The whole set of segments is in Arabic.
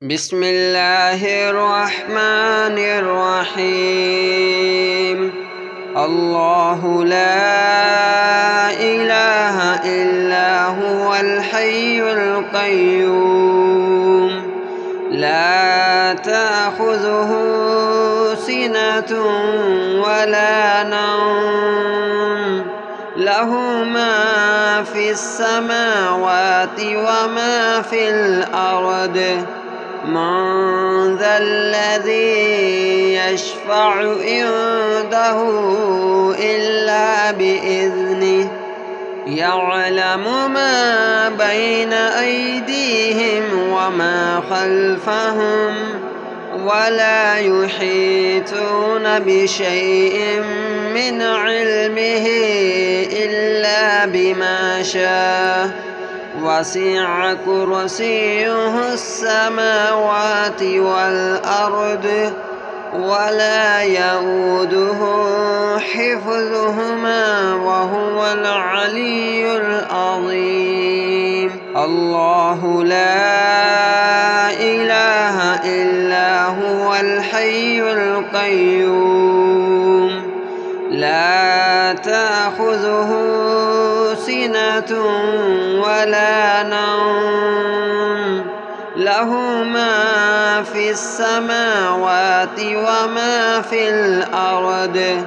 بسم الله الرحمن الرحيم. الله لا إله إلا هو الحي القيوم لا تأخذه سنة ولا نوم له ما في السماوات وما في الأرض من ذا الذي يشفع عنده إلا بإذنه يعلم ما بين أيديهم وما خلفهم ولا يحيطون بشيء من علمه إلا بما شاء وسع كرسيه السماوات والأرض ولا يؤوده حفظهما وهو العلي العظيم. الله لا إله إلا هو الحي القيوم لا تأخذه سنة ولا نوم له ما في السماوات وما في الأرض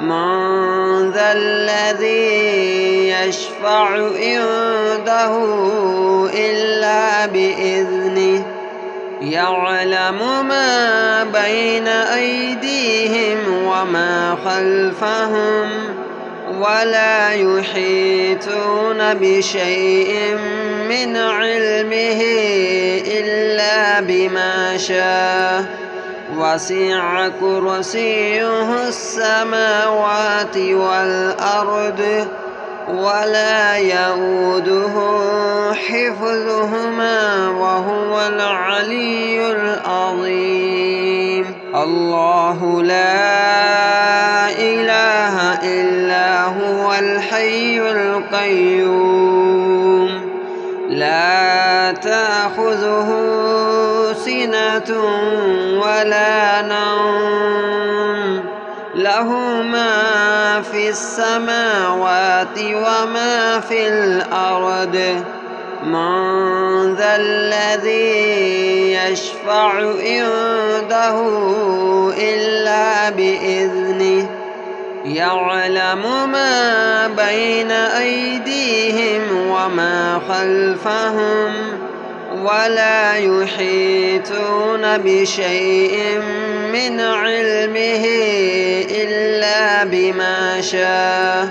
من ذا الذي يشفع عنده إلا بإذنه يعلم ما بين أيديهم وما خلفهم ولا يحيطون بشيء من علمه إلا بما شاء وسع كرسيه السماوات والأرض ولا يؤوده حفظهما وهو العلي العظيم. الله لا إله إلا هو الحي القيوم لا تأخذه سنة ولا نوم له ما في السماوات وما في الأرض من ذا الذي يشفع عنده إلا بإذنه يعلم ما بين أيديهم وما خلفهم ولا يحيطون بشيء من علمه إلا بما شاء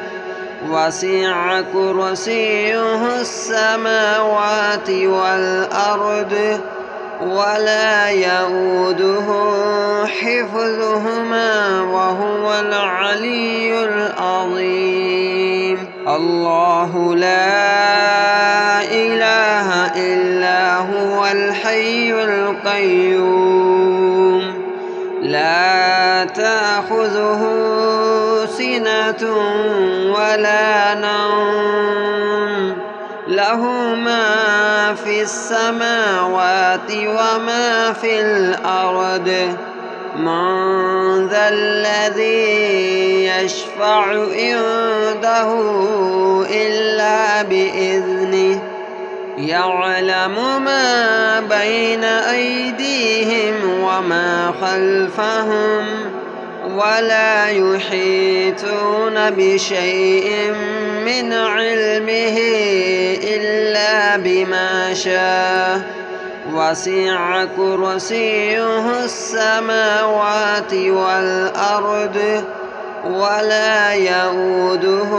وسع كرسيه السماوات والأرض ولا يؤوده حفظهما وهو العلي العظيم. الله لا إله إلا هو الحي القيوم لا تأخذه سنة ولا نوم له ما في السماوات وما في الأرض من ذا الذي يشفع عنده إلا بإذنه يعلم ما بين أيديهم وما خلفهم ولا يحيطون بشيء من علمه إلا بما شاء وسع كرسيه السماوات والأرض ولا يؤوده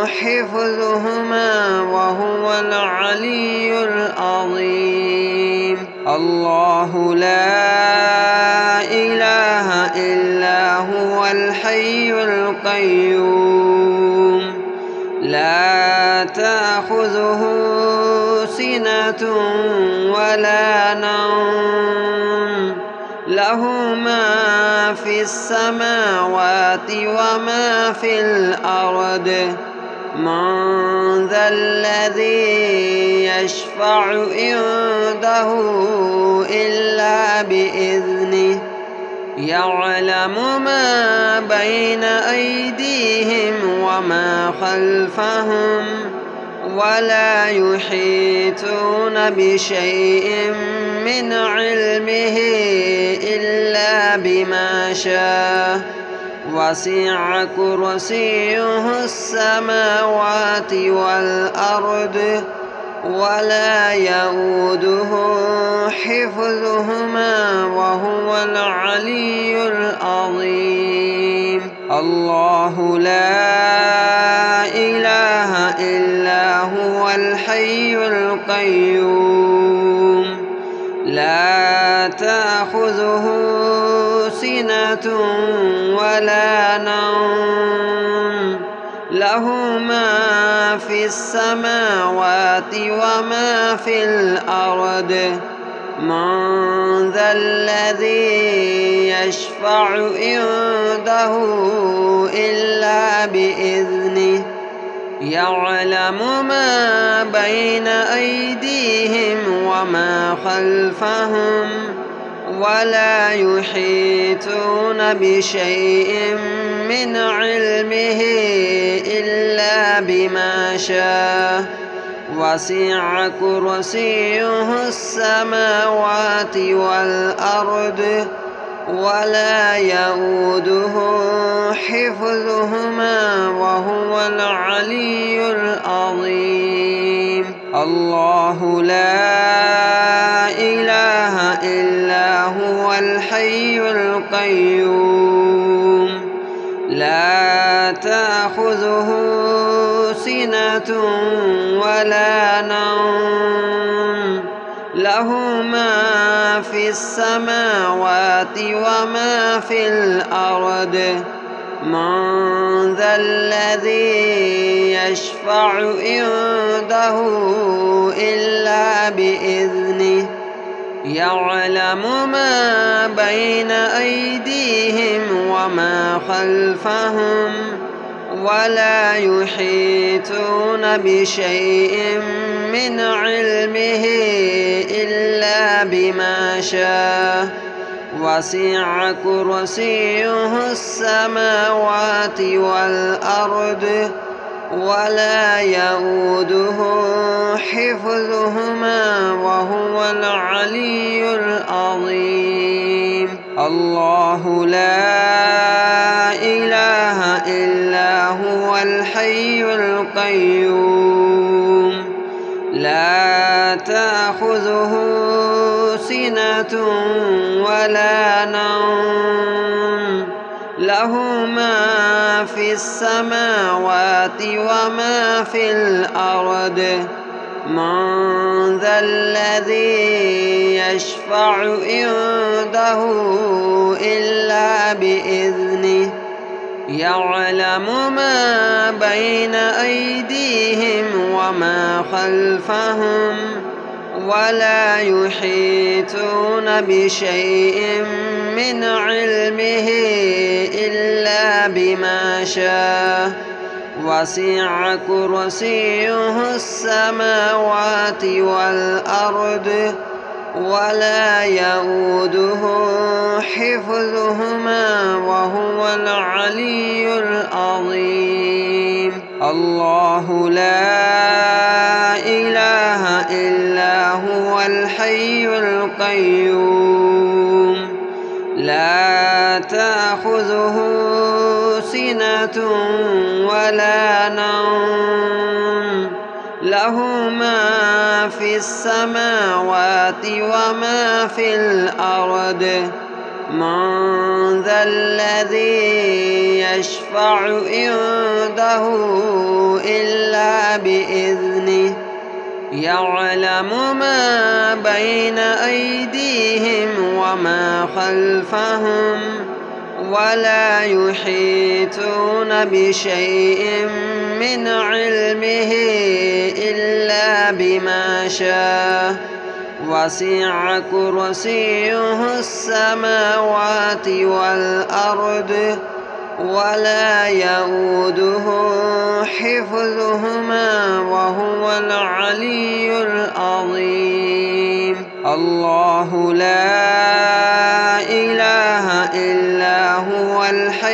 حفظهما وهو العلي العظيم. الله لا إله إلا هو الحي القيوم لا تأخذه سنة ولا نوم له ما في السماوات وما في الأرض من ذا الذي يشفع عنده إلا بإذنه يعلم ما بين أيديهم وما خلفهم ولا يحيطون بشيء من علمه إلا بما شاء وسع كرسيه السماوات والأرض ولا يؤوده حفظهما وهو العلي العظيم. الله لا إله إلا هو الحي القيوم لا تأخذه سنة ولا نوم له ما في السماوات وما في الأرض من ذا الذي يشفع عنده إلا بإذنه يعلم ما بين أيديهم وما خلفهم ولا يحيطون بشيء من علمه إلا بما شاء وسع كرسيه السماوات والأرض ولا يؤوده حفظهما وهو العلي العظيم. الله لا إله إلا هو الحي القيوم لا تأخذه سنة ولا نوم له ما في السماوات وما في الأرض من ذا الذي يشفع عنده إلا بإذنه يعلم ما بين أيديهم وما خلفهم ولا يحيطون بشيء من علمه إلا بما شاء وسع كرسيه السماوات والأرض ولا يؤوده حفظهما وهو العلي العظيم. الله لا إله إلا هو الحي القيوم لا تأخذه سنة ولا نوم له ما في السماوات وما في الأرض من ذا الذي يشفع عنده إلا بإذنه يعلم ما بين أيديهم وما خلفهم ولا يحيطون بشيء من علمه إلا بما شاء وسع كرسيه السماوات والأرض ولا يؤوده حفظهما وهو العلي العظيم. الله لا إله إلا هو الحي القيوم لا تأخذه سنة ولا نوم له ما في السماوات وما في الأرض من ذا الذي يشفع عنده إلا بإذنه يعلم ما بين أيديهم وما خلفهم ولا يحيطون بشيء من علمه إلا بما شاء وسع كرسيه السماوات والأرض ولا يؤوده حفظهما وهو العلي العظيم. الله لا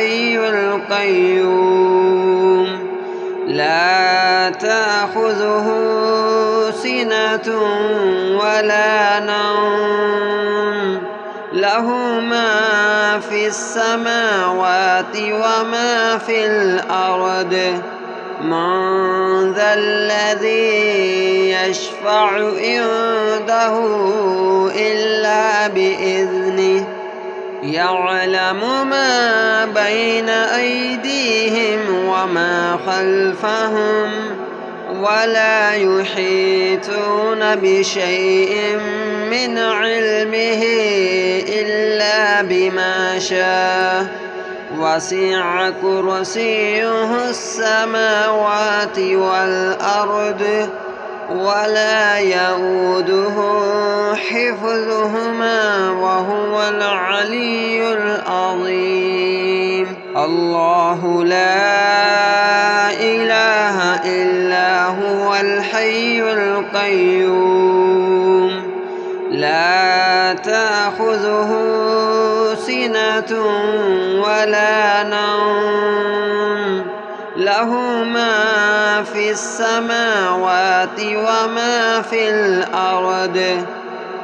الحي القيوم لا تأخذه سنة ولا نوم له ما في السماوات وما في الأرض من ذا الذي يشفع عنده إلا بإذنه يعلم ما بين أيديهم وما خلفهم ولا يحيطون بشيء من علمه إلا بما شاء وسع كرسيه السماوات والأرض ولا يؤوده حفظهما وهو العلي العظيم الله لا إله إلا هو الحي القيوم لا تأخذه سنة ولا نوم له ما في السماوات وما في الأرض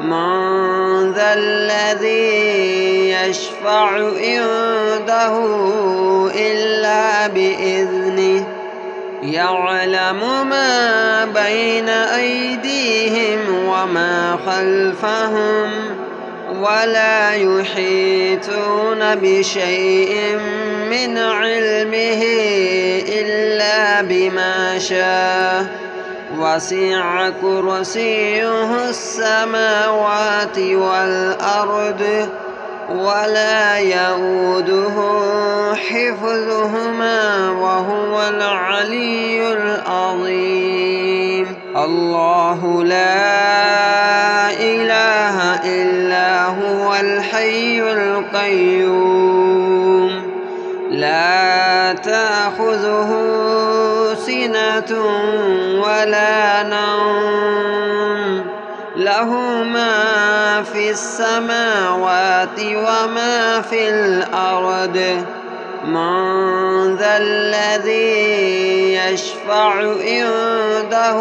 من ذا الذي يشفع عنده إلا بإذنه يعلم ما بين أيديهم وما خلفهم ولا يحيطون بشيء من علمه إلا بما شاء وسع كرسيه السماوات والأرض ولا يؤوده حفظهما وهو العلي العظيم الله لا إله إلا هو الحي القيوم لا تأخذه سنة ولا نوم له ما في السماوات وما في الأرض من ذا الذي يشفع عنده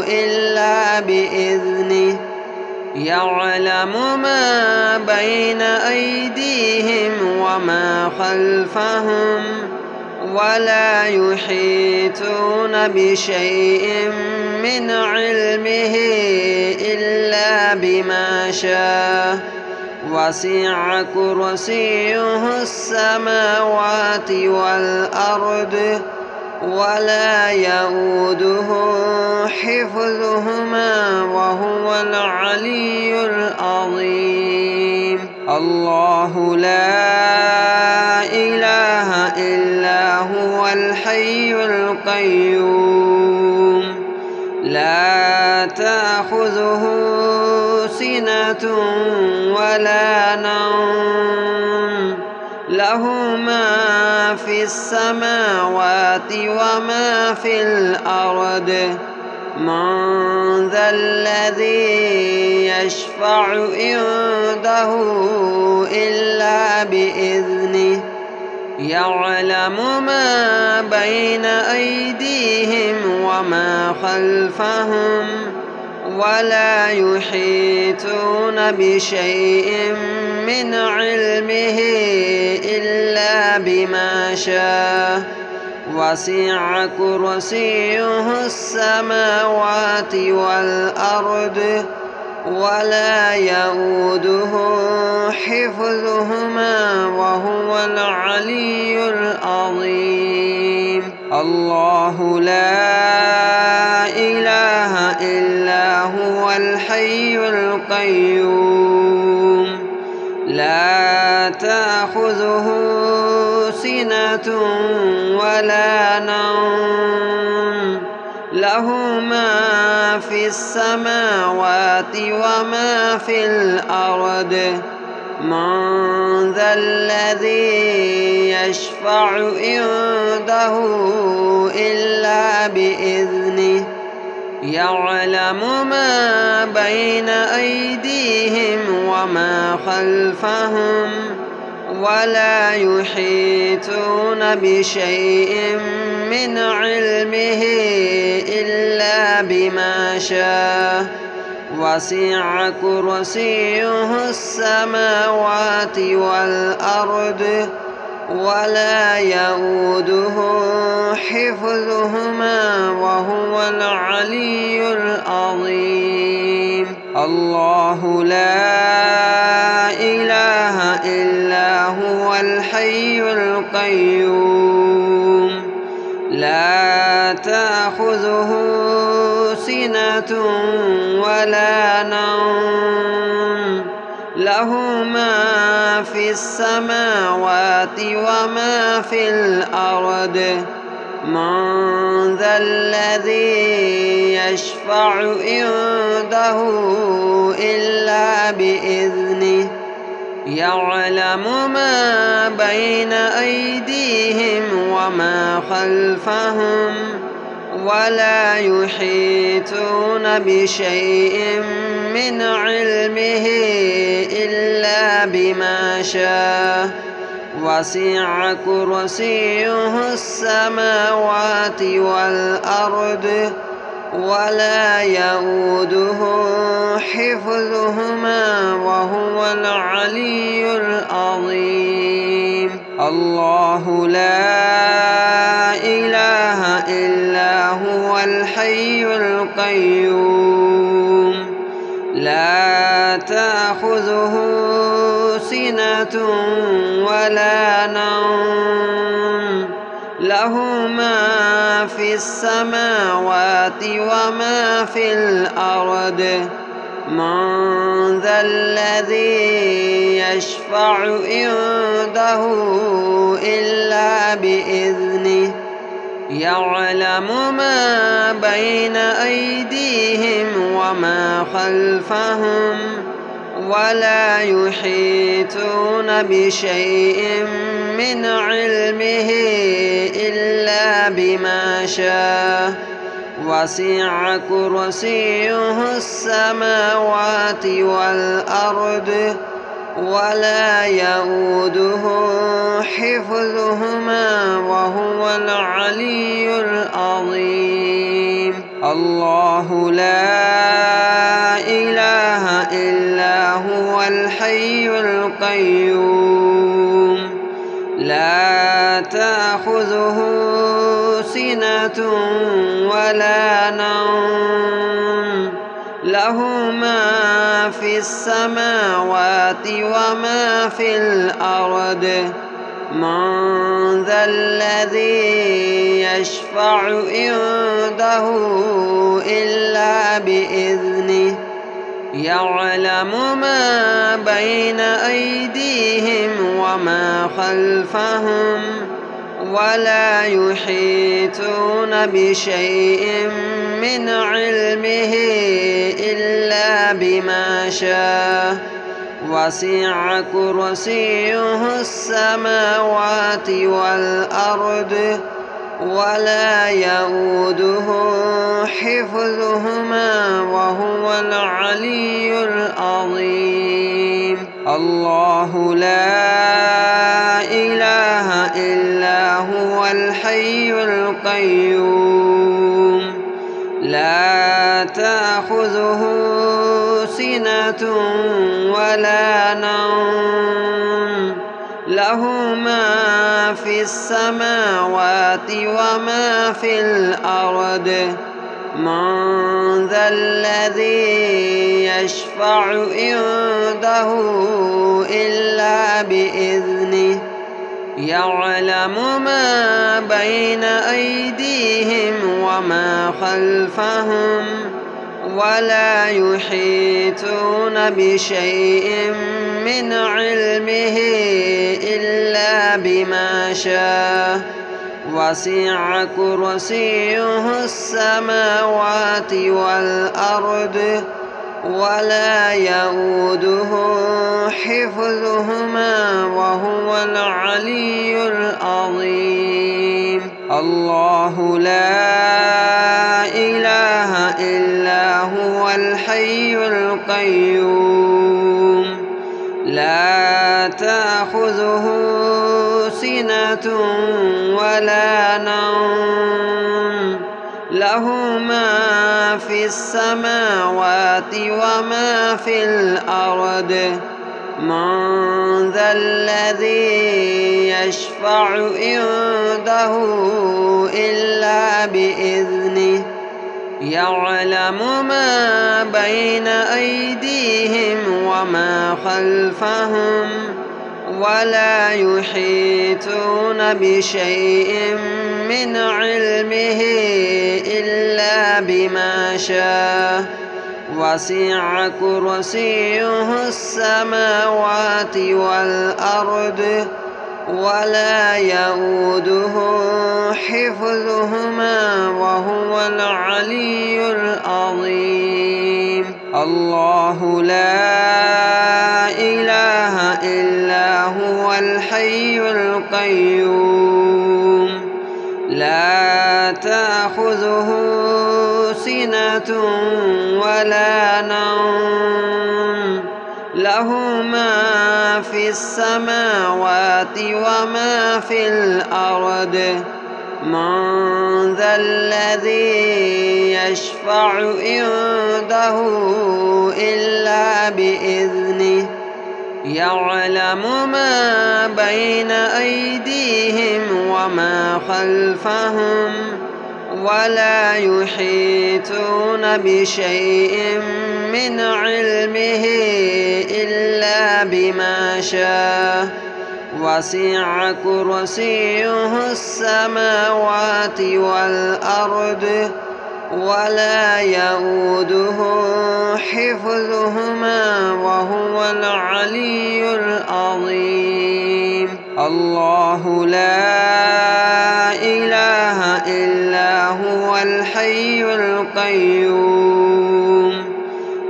إلا بإذنه يعلم ما بين أيديهم وما خلفهم ولا يحيطون بشيء من علمه إلا بما شاء وسع كرسيه السماوات والأرض ولا يؤوده حفظهما وهو العلي العظيم الله لا إله إلا هو الحي القيوم لا تأخذه سنة ولا نوم له ما في السماوات وما في الأرض من ذا الذي يشفع عنده إلا بإذنه يعلم ما بين أيديهم وما خلفهم ولا يحيطون بشيء من علمه إلا بما شاء وسع كرسيه السماوات والأرض ولا يؤوده حفظهما وهو العلي العظيم الله لا إله إلا هو الحي القيوم لا تأخذه سنة ولا نوم له ما في السماوات وما في الأرض من ذا الذي يشفع عنده إلا بإذنه يعلم ما بين أيديهم وما خلفهم ولا يحيطون بشيء من علمه إلا بما شاء وسع كرسيه السماوات والأرض ولا يؤوده حفظهما وهو العلي العظيم. الله لا إله إلا هو الحي القيوم لا تأخذه سنة ولا نوم له ما في السماوات وما في الأرض من ذا الذي يشفع عنده إلا بإذنه يعلم ما بين أيديهم وما خلفهم ولا يحيطون بشيء من علمه إلا بما شاء وسع كرسيه السماوات والأرض ولا يؤوده حفظهما وهو العلي العظيم. الله لا إله إلا هو الحي القيوم لا تأخذه سنة ولا نوم له ما في السماوات وما في الأرض من ذا الذي يشفع عنده إلا بإذنه يعلم ما بين أيديهم وما خلفهم ولا يحيطون بشيء من علمه إلا بما شاء وسع كرسيه السماوات والأرض ولا يؤوده حفظهما وهو العلي العظيم. الله لا إله إلا هو الحي القيوم لا تأخذه سنة ولا نوم له ما في السماوات وما في الأرض من ذا الذي يشفع عنده إلا بإذنه يعلم ما بين أيديهم وما خلفهم ولا يحيطون بشيء من علمه إلا بما شاء وسع كرسيه السماوات والأرض ولا يؤوده حفظهما وهو العلي العظيم. الله لا إله إلا هو الحي القيوم لا تأخذه سنة ولا نوم له ما في السماوات وما في الأرض من ذا الذي يشفع عنده إلا بإذنه يعلم ما بين أيديهم وما خلفهم ولا يحيطون بشيء من علمه إلا بما شاء وسع كرسيه السماوات والأرض ولا يؤوده حفظهما وهو العلي العظيم. الله لا إله إلا هو الحي القيوم لا تأخذه سنة ولا نوم له ما في السماوات وما في الأرض من ذا الذي يشفع عنده إلا بإذنه يعلم ما بين أيديهم وما خلفهم ولا يحيطون بشيء من علمه إلا بما شاء وسع كرسيه السماوات والأرض ولا يؤوده حفظهما وهو العلي العظيم الله لا إله إلا هو الحي القيوم لا تأخذه سنة ولا نوم له ما في السماوات وما في الأرض من ذا الذي يشفع عنده إلا بإذنه يعلم ما بين أيديهم وما خلفهم ولا يحيطون بشيء من علمه إلا بما شاء وسع كرسيه السماوات والأرض ولا يؤوده حفظهما وهو العلي العظيم الله لا إله إلا هو الحي القيوم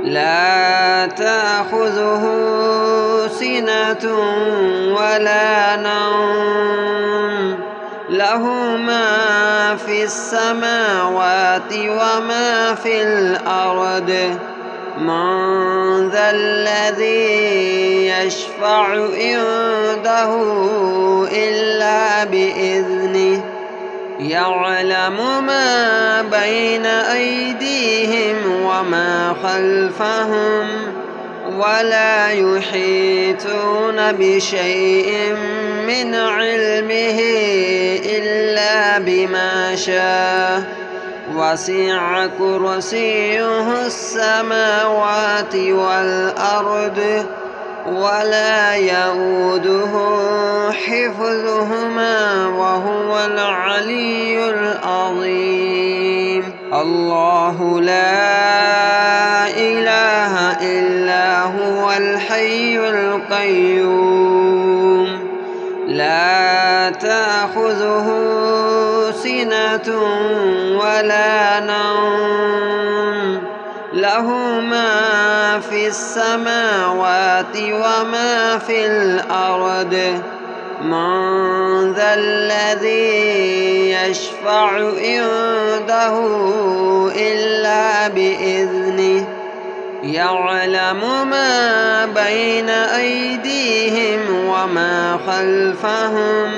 لا تأخذه سنة ولا نوم له ما في السماوات وما في الأرض من ذا الذي يشفع عنده إلا بإذنه يعلم ما بين أيديهم وما خلفهم ولا يحيطون بشيء من علمه إلا بما شاء وسع كرسيه السماوات والأرض ولا يؤوده حفظهما وهو العلي العظيم الله لا إله إلا هو الحي القيوم لا تأخذه سنة ولا نوم له ما في السماوات وما في الأرض من ذا الذي يشفع عنده إلا بإذنه يعلم ما بين أيديهم وما خلفهم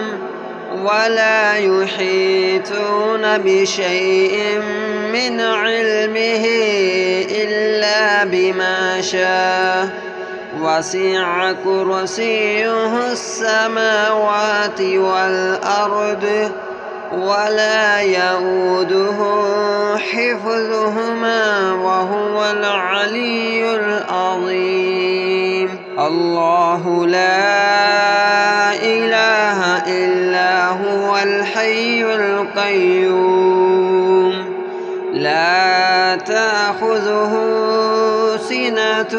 ولا يحيطون بشيء من علمه إلا بما شاء وسع كرسيه السماوات والأرض ولا يؤوده حفظهما وهو العلي العظيم الله لا إله إلا هو الحي القيوم لا تأخذه سنة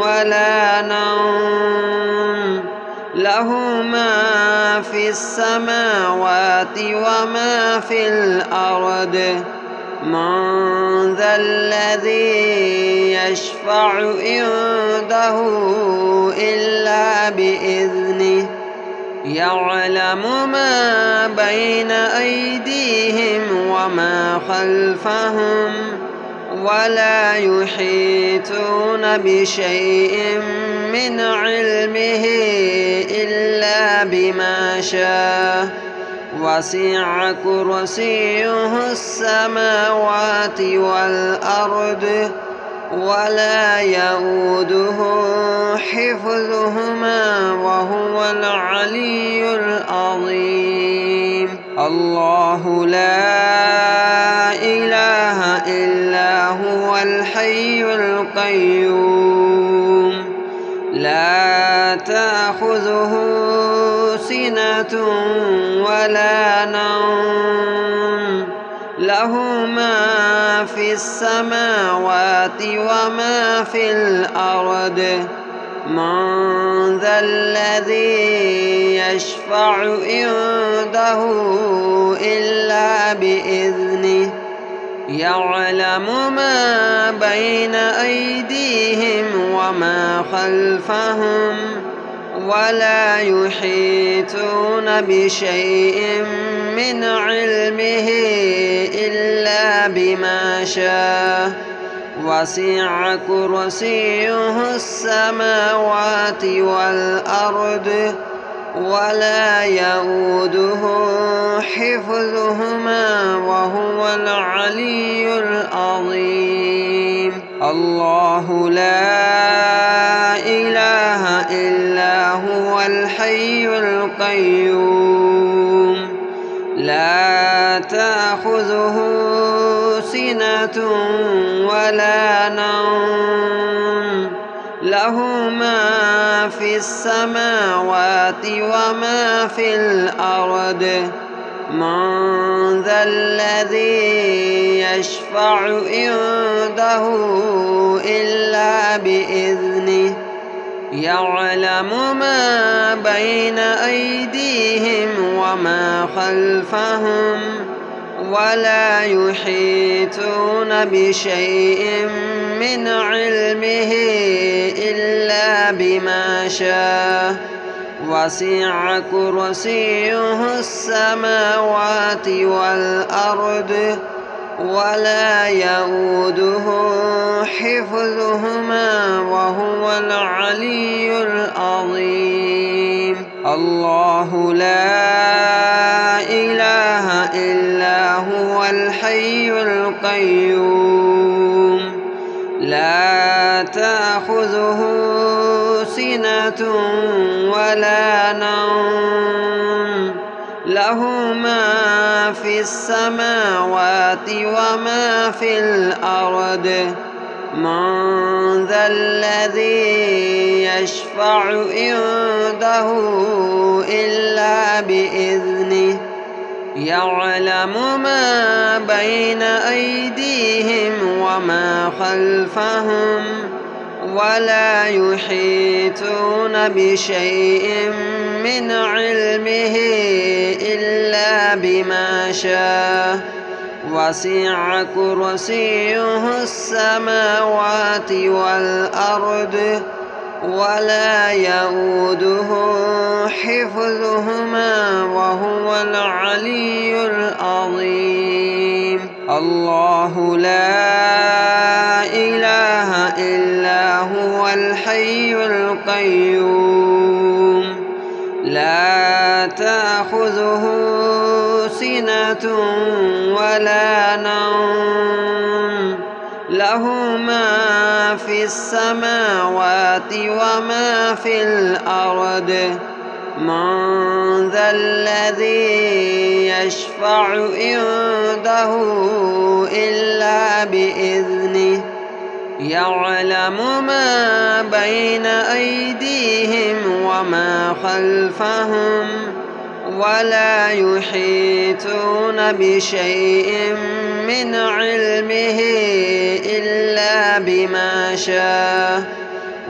ولا نوم له ما في السماوات وما في الأرض من ذا الذي يشفع عنده إلا بإذنه يعلم ما بين أيديهم وما خلفهم ولا يحيطون بشيء من علمه إلا بما شاء وسع كرسيه السماوات والأرض ولا يؤوده حفظهما وهو العلي العظيم الله لا إله إلا هو الحي القيوم لا تأخذه سنة ولا نوم له ما في السماوات وما في الأرض من ذا الذي يشفع عنده إلا بإذنه يعلم ما بين أيديهم وما خلفهم ولا يحيطون بشيء من علمه إلا بما شاء وسع كرسيه السماوات والأرض ولا يؤوده حفظهما وهو العلي العظيم الله لا إله إلا هو الحي القيوم لا تأخذه سنة ولا نوم له ما في السماوات وما في الأرض من ذا الذي يشفع عنده إلا بإذنه يعلم ما بين أيديهم وما خلفهم ولا يحيطون بشيء من علمه إلا بما شاء وسع كرسيه السماوات والأرض ولا يؤوده حفظهما وهو العلي العظيم الله لا إله إلا هو الحي القيوم لا تأخذه سنة ولا نوم له ما في السماوات وما في الأرض من ذا الذي يشفع عنده إلا بإذنه يعلم ما بين أيديهم وما خلفهم ولا يحيطون بشيء من علمه إلا بما شاء وسع كرسيه السماوات والأرض ولا يؤوده حفظهما وهو العلي العظيم الله لا إله إلا هو الحي القيوم لا تأخذه سنة ولا نوم له ما في السماوات وما في الأرض من ذا الذي يشفع عنده إلا بإذنه يعلم ما بين أيديهم وما خلفهم ولا يحيطون بشيء من علمه إلا بما شاء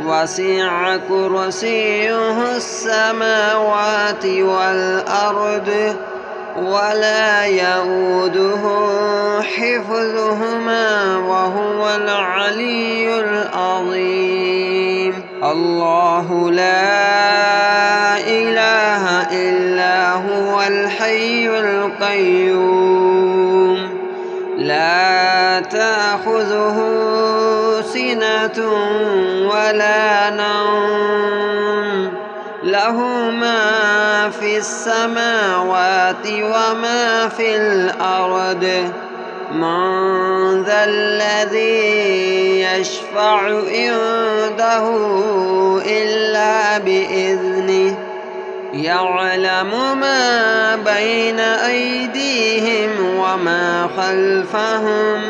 وسع كرسيه السماوات والأرض ولا يؤوده حفظهما وهو العلي العظيم الله لا إله إلا هو الحي القيوم لا تأخذه تأخذه سنة ولا نوم له ما في السماوات وما في الأرض من ذا الذي يشفع عنده إلا بإذنه يعلم ما بين أيديهم وما خلفهم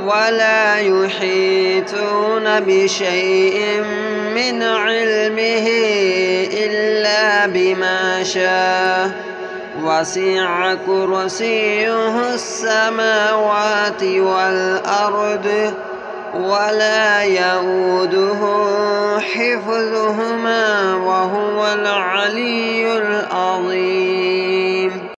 ولا يحيطون بشيء من علمه إلا بما شاء وسع كرسيه السماوات والأرض ولا يؤوده حفظهما وهو العلي العظيم.